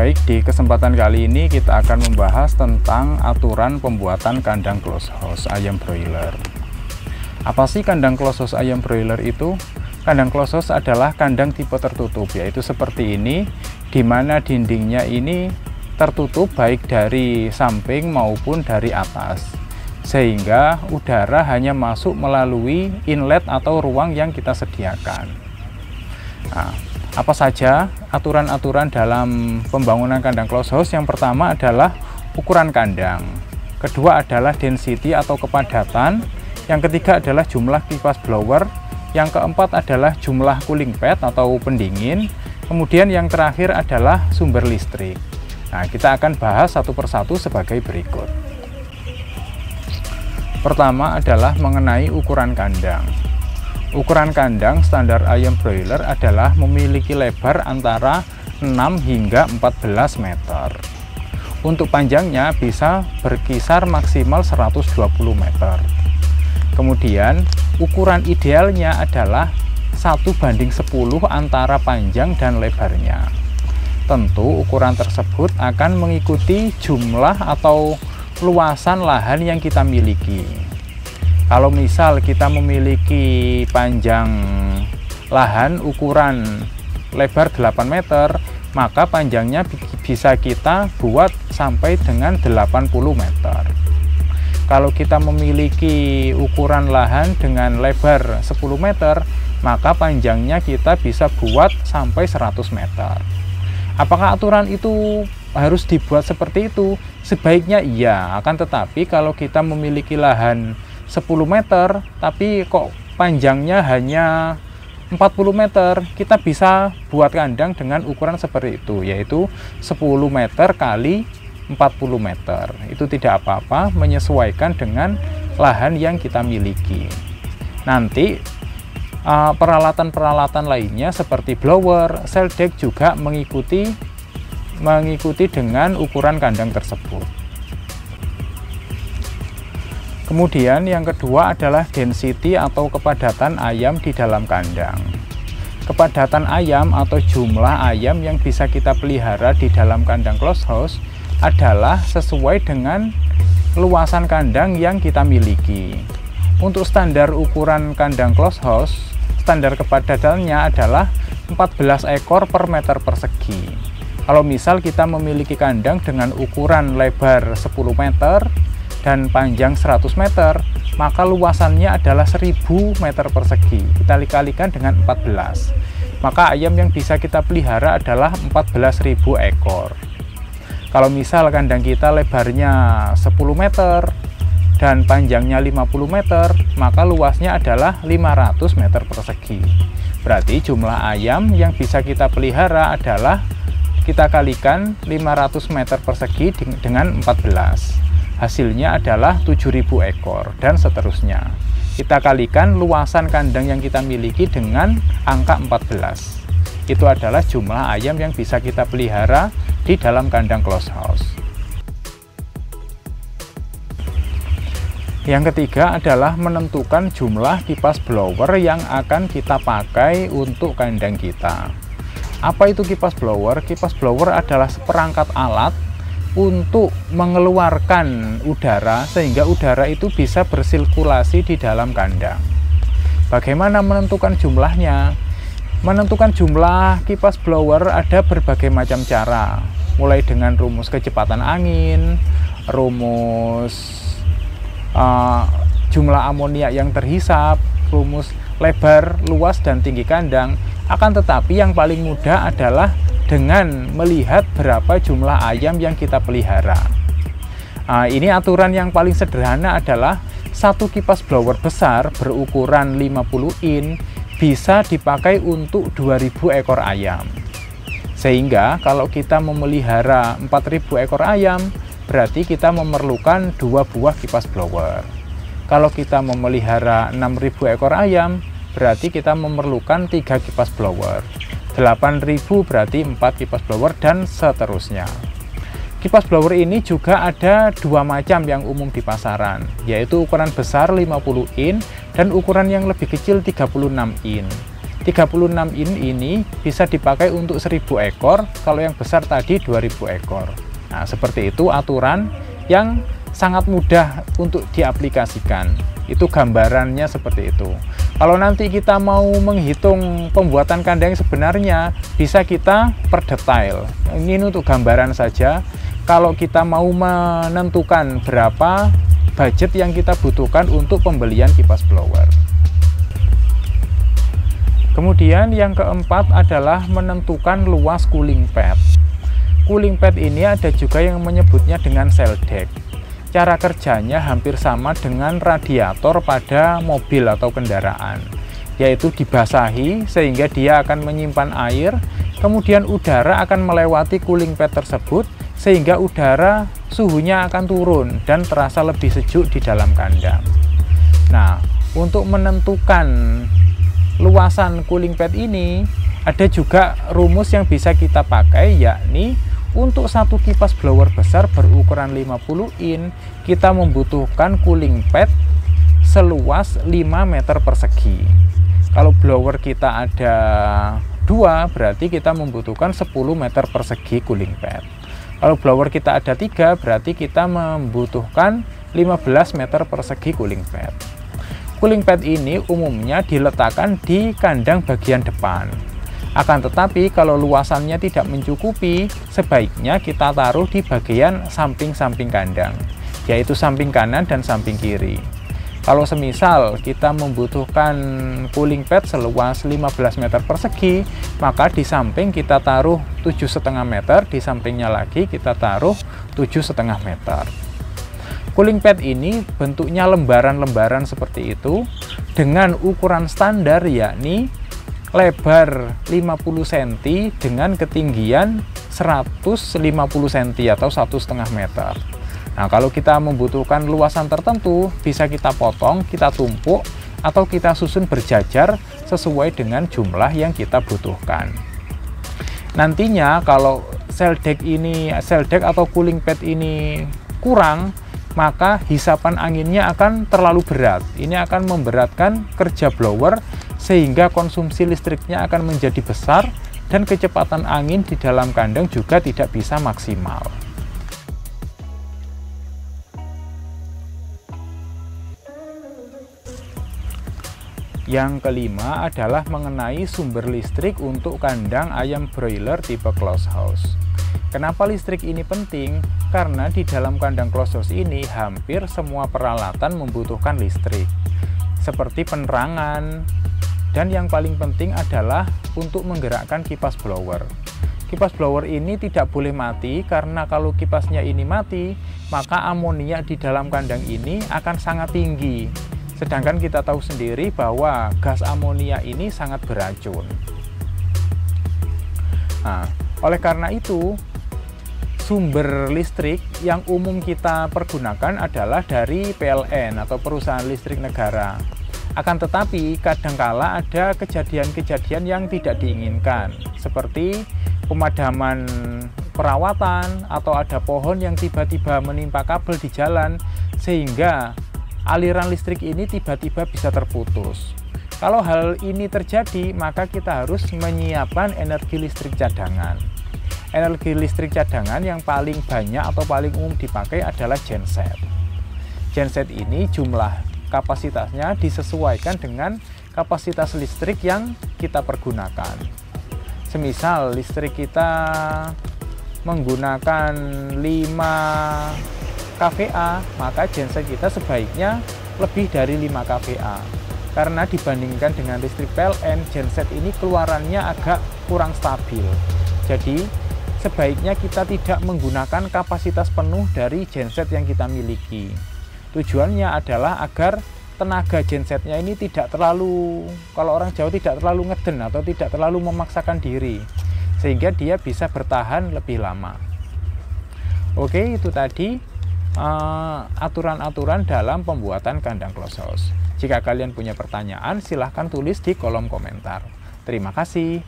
Baik, di kesempatan kali ini kita akan membahas tentang aturan pembuatan kandang close house ayam broiler. Apa sih kandang close house ayam broiler itu? Kandang close house adalah kandang tipe tertutup, yaitu seperti ini, di mana dindingnya ini tertutup baik dari samping maupun dari atas, sehingga udara hanya masuk melalui inlet atau ruang yang kita sediakan. Nah, apa saja aturan-aturan dalam pembangunan kandang close house? Yang pertama adalah ukuran kandang, kedua adalah density atau kepadatan, yang ketiga adalah jumlah kipas blower, yang keempat adalah jumlah cooling pad atau pendingin, kemudian yang terakhir adalah sumber listrik. Nah, kita akan bahas satu persatu sebagai berikut. Pertama adalah mengenai ukuran kandang. Ukuran kandang standar ayam broiler adalah memiliki lebar antara 6 hingga 14 meter. Untuk panjangnya bisa berkisar maksimal 120 meter. Kemudian ukuran idealnya adalah 1:10 antara panjang dan lebarnya. Tentu ukuran tersebut akan mengikuti jumlah atau luasan lahan yang kita miliki. Kalau misal kita memiliki panjang lahan ukuran lebar 8 meter, maka panjangnya bisa kita buat sampai dengan 80 meter. Kalau kita memiliki ukuran lahan dengan lebar 10 meter, maka panjangnya kita bisa buat sampai 100 meter. Apakah aturan itu harus dibuat seperti itu? Sebaiknya iya, akan tetapi kalau kita memiliki lahan 10 meter tapi kok panjangnya hanya 40 meter, kita bisa buat kandang dengan ukuran seperti itu, yaitu 10 meter kali 40 meter. Itu tidak apa-apa, menyesuaikan dengan lahan yang kita miliki. Nanti peralatan-peralatan lainnya seperti blower, cell deck juga mengikuti dengan ukuran kandang tersebut. Kemudian yang kedua adalah density atau kepadatan ayam di dalam kandang. Kepadatan ayam atau jumlah ayam yang bisa kita pelihara di dalam kandang close house adalah sesuai dengan luasan kandang yang kita miliki. Untuk standar ukuran kandang close house, standar kepadatannya adalah 14 ekor per meter persegi. Kalau misal kita memiliki kandang dengan ukuran lebar 10 meter dan panjang 100 meter, maka luasannya adalah 1000 meter persegi. Kita kalikan dengan 14. Maka ayam yang bisa kita pelihara adalah 14.000 ekor. Kalau misal kandang kita lebarnya 10 meter dan panjangnya 50 meter, maka luasnya adalah 500 meter persegi. Berarti jumlah ayam yang bisa kita pelihara adalah kita kalikan 500 meter persegi dengan 14. Hasilnya adalah 7.000 ekor dan seterusnya. Kita kalikan luasan kandang yang kita miliki dengan angka 14. Itu adalah jumlah ayam yang bisa kita pelihara di dalam kandang close house. Yang ketiga adalah menentukan jumlah kipas blower yang akan kita pakai untuk kandang kita. Apa itu kipas blower? Kipas blower adalah seperangkat alat untuk mengeluarkan udara sehingga udara itu bisa bersirkulasi di dalam kandang. Bagaimana menentukan jumlahnya? Menentukan jumlah kipas blower ada berbagai macam cara, mulai dengan rumus kecepatan angin, rumus jumlah amonia yang terhisap, rumus lebar, luas, dan tinggi kandang. Akan tetapi yang paling mudah adalah dengan melihat berapa jumlah ayam yang kita pelihara. Ini aturan yang paling sederhana adalah satu kipas blower besar berukuran 50 in bisa dipakai untuk 2000 ekor ayam. Sehingga kalau kita memelihara 4000 ekor ayam, berarti kita memerlukan 2 buah kipas blower. Kalau kita memelihara 6000 ekor ayam, berarti kita memerlukan 3 kipas blower. 8.000 berarti 4 kipas blower dan seterusnya. Kipas blower ini juga ada 2 macam yang umum di pasaran, yaitu ukuran besar 50 in dan ukuran yang lebih kecil 36 in. 36 in ini bisa dipakai untuk 1000 ekor, kalau yang besar tadi 2000 ekor. Nah, seperti itu aturan yang sangat mudah untuk diaplikasikan. Itu gambarannya seperti itu. Kalau nanti kita mau menghitung pembuatan kandang sebenarnya, bisa kita per detail. Ini untuk gambaran saja. Kalau kita mau menentukan berapa budget yang kita butuhkan untuk pembelian kipas blower. Kemudian yang keempat adalah menentukan luas cooling pad. Cooling pad ini ada juga yang menyebutnya dengan cell deck. Cara kerjanya hampir sama dengan radiator pada mobil atau kendaraan, yaitu dibasahi sehingga dia akan menyimpan air, kemudian udara akan melewati cooling pad tersebut sehingga udara suhunya akan turun dan terasa lebih sejuk di dalam kandang. Nah, untuk menentukan luasan cooling pad ini ada juga rumus yang bisa kita pakai, yakni untuk satu kipas blower besar berukuran 50 in kita membutuhkan cooling pad seluas 5 meter persegi. Kalau blower kita ada 2, berarti kita membutuhkan 10 meter persegi cooling pad. Kalau blower kita ada 3, berarti kita membutuhkan 15 meter persegi cooling pad. Cooling pad ini umumnya diletakkan di kandang bagian depan. Akan tetapi kalau luasannya tidak mencukupi, sebaiknya kita taruh di bagian samping-samping kandang, yaitu samping kanan dan samping kiri. Kalau semisal kita membutuhkan cooling pad seluas 15 meter persegi, maka di samping kita taruh 7,5 meter, di sampingnya lagi kita taruh 7,5 meter. Cooling pad ini bentuknya lembaran-lembaran seperti itu dengan ukuran standar, yakni lebar 50 cm dengan ketinggian 150 cm atau 1,5 meter. Nah, kalau kita membutuhkan luasan tertentu, bisa kita potong, kita tumpuk, atau kita susun berjajar sesuai dengan jumlah yang kita butuhkan. Nantinya kalau cell deck atau cooling pad ini kurang, maka hisapan anginnya akan terlalu berat. Ini akan memberatkan kerja blower sehingga konsumsi listriknya akan menjadi besar dan kecepatan angin di dalam kandang juga tidak bisa maksimal. Yang kelima adalah mengenai sumber listrik untuk kandang ayam broiler tipe closed house. Kenapa listrik ini penting? Karena di dalam kandang closed house ini hampir semua peralatan membutuhkan listrik, seperti penerangan, dan yang paling penting adalah untuk menggerakkan kipas blower. Kipas blower ini tidak boleh mati, karena kalau kipasnya ini mati, maka amonia di dalam kandang ini akan sangat tinggi. Sedangkan kita tahu sendiri bahwa gas amonia ini sangat beracun. Nah, oleh karena itu, sumber listrik yang umum kita pergunakan adalah dari PLN atau perusahaan listrik negara. Akan tetapi kadangkala ada kejadian-kejadian yang tidak diinginkan, seperti pemadaman perawatan atau ada pohon yang tiba-tiba menimpa kabel di jalan sehingga aliran listrik ini tiba-tiba bisa terputus. Kalau hal ini terjadi, maka kita harus menyiapkan energi listrik cadangan. Energi listrik cadangan yang paling banyak atau paling umum dipakai adalah genset. Genset ini jumlah kapasitasnya disesuaikan dengan kapasitas listrik yang kita pergunakan. Semisal listrik kita menggunakan 5 kVA, maka genset kita sebaiknya lebih dari 5 kVA. Karena dibandingkan dengan listrik PLN, genset ini keluarannya agak kurang stabil. Jadi sebaiknya kita tidak menggunakan kapasitas penuh dari genset yang kita miliki. Tujuannya adalah agar tenaga gensetnya ini tidak terlalu, kalau orang Jawa, tidak terlalu ngeden atau tidak terlalu memaksakan diri, sehingga dia bisa bertahan lebih lama. Oke, itu tadi aturan-aturan dalam pembuatan kandang closed house. Jika kalian punya pertanyaan, silahkan tulis di kolom komentar. Terima kasih.